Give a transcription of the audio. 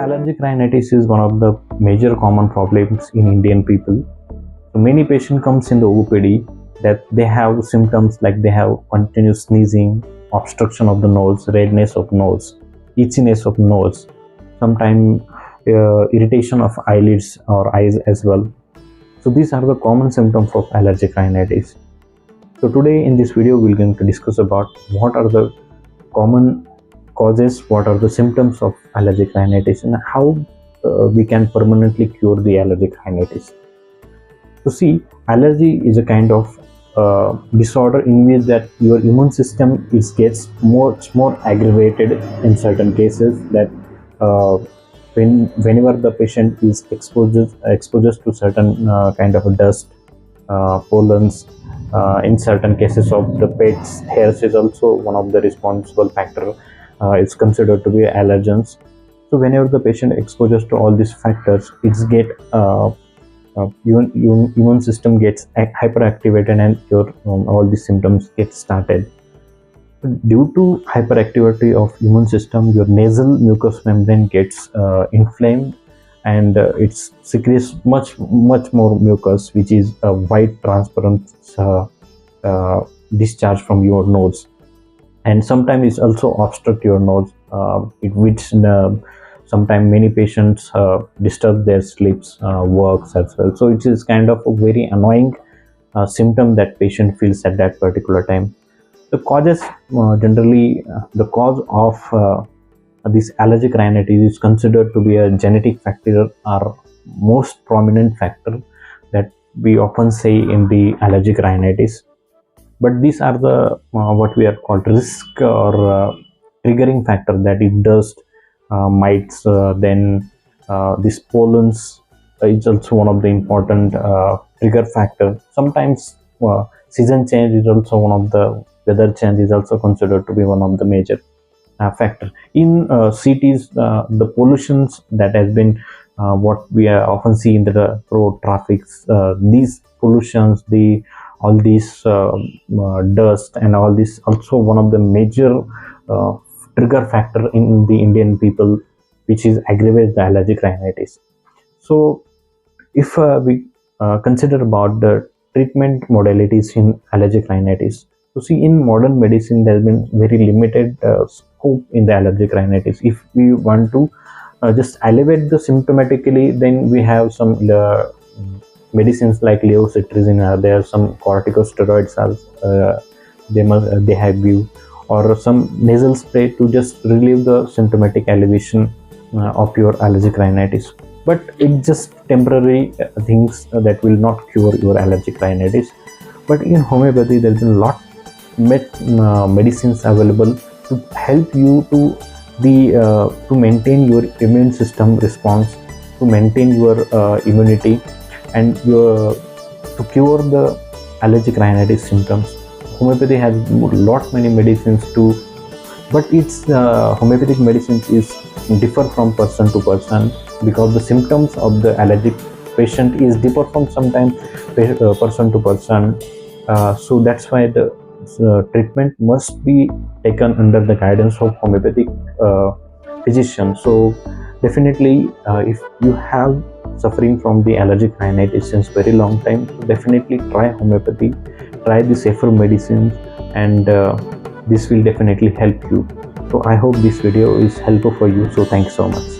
Allergic rhinitis is one of the major common problems in Indian people. So many patients comes in the OPD that they have symptoms like they have continuous sneezing, obstruction of the nose, redness of nose, itchiness of nose, sometimes irritation of eyelids or eyes as well. So these are the common symptoms of allergic rhinitis. So today in this video we're going to discuss about what are the common causes, what are the symptoms of allergic rhinitis, and how we can permanently cure the allergic rhinitis. So see, allergy is a kind of disorder in which that your immune system gets much more aggravated in certain cases, that whenever the patient is exposed to certain kind of dust, pollens, in certain cases of the pet's hairs is also one of the responsible factor. It's considered to be allergens. So whenever the patient exposes to all these factors, it's get immune system gets hyperactivated, and your all these symptoms get started. Due to hyperactivity of immune system, your nasal mucous membrane gets inflamed, and it secretes much more mucus, which is a white transparent discharge from your nose. And sometimes it also obstruct your nose, which sometimes many patients disturb their sleeps, works as well. So it is kind of a very annoying symptom that patient feels at that particular time. The causes, generally the cause of this allergic rhinitis is considered to be a genetic factor or most prominent factor that we often say in the allergic rhinitis. But these are the what we are called risk or triggering factor, that it dust, mites, then these pollens is also one of the important trigger factor. Sometimes season change is also one of the weather change is also considered to be one of the major factor. In cities, the pollutions that has been what we often see in the road traffics, these pollutions, all these dust and all this also one of the major trigger factor in the Indian people, which is aggravates the allergic rhinitis. So if we consider about the treatment modalities in allergic rhinitis, so see, in modern medicine there has been very limited scope in the allergic rhinitis. If we want to just elevate the symptomatically, then we have some medicines like leocitrizine. There are some corticosteroids they have used, or some nasal spray to just relieve the symptomatic elevation of your allergic rhinitis. But it's just temporary things that will not cure your allergic rhinitis. But in homeopathy, there's been a lot medicines available to help you to maintain your immune system response, to maintain your immunity, and to cure the allergic rhinitis symptoms. Homeopathy has many medicines too, but its homeopathic medicines is differ from person to person, because the symptoms of the allergic patient is differ from sometimes person to person. So that's why the treatment must be taken under the guidance of homeopathic physician. So definitely, if you have suffering from the allergic rhinitis since very long time, so definitely try homeopathy, try the safer medicines, and this will definitely help you. So I hope this video is helpful for you. So thank you so much.